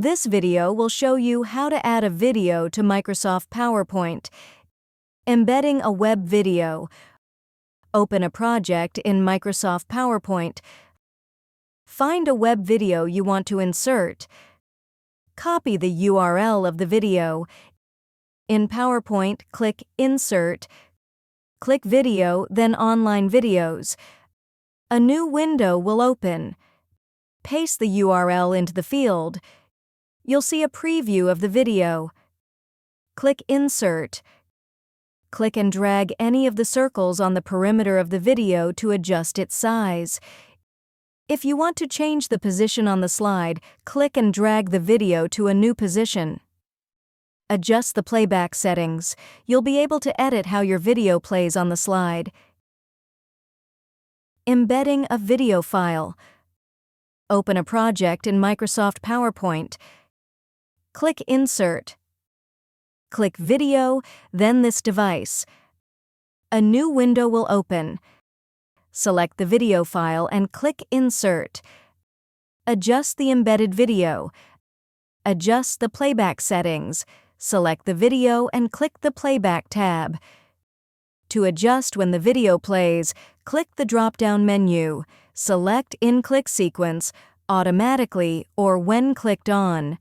This video will show you how to add a video to Microsoft PowerPoint. Embedding a web video. Open a project in Microsoft PowerPoint. Find a web video you want to insert. Copy the URL of the video. In PowerPoint, click Insert. Click Video, then Online Videos. A new window will open. Paste the URL into the field. You'll see a preview of the video. Click Insert. Click and drag any of the circles on the perimeter of the video to adjust its size. If you want to change the position on the slide, click and drag the video to a new position. Adjust the playback settings. You'll be able to edit how your video plays on the slide. Embedding a video file. Open a project in Microsoft PowerPoint. Click Insert. Click Video, then this device. A new window will open. Select the video file and click Insert. Adjust the embedded video. Adjust the playback settings. Select the video and click the Playback tab. To adjust when the video plays, click the drop-down menu. Select In Click Sequence, Automatically, or When Clicked On.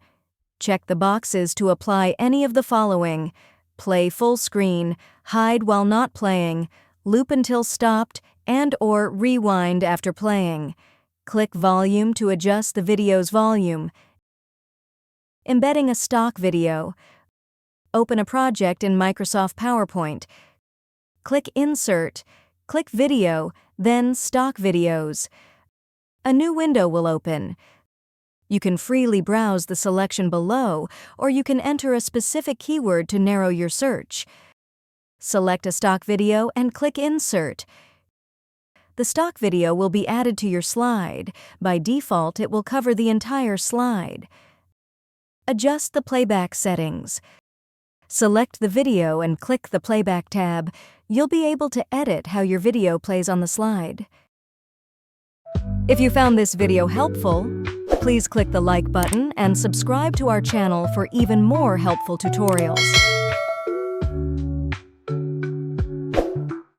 Check the boxes to apply any of the following: play full screen, hide while not playing, loop until stopped, and/or rewind after playing. Click Volume to adjust the video's volume. Embedding a stock video. Open a project in Microsoft PowerPoint. Click Insert. Click Video, then Stock Videos. A new window will open. You can freely browse the selection below, or you can enter a specific keyword to narrow your search. Select a stock video and click Insert. The stock video will be added to your slide. By default, it will cover the entire slide. Adjust the playback settings. Select the video and click the Playback tab. You'll be able to edit how your video plays on the slide. If you found this video helpful, please click the like button and subscribe to our channel for even more helpful tutorials.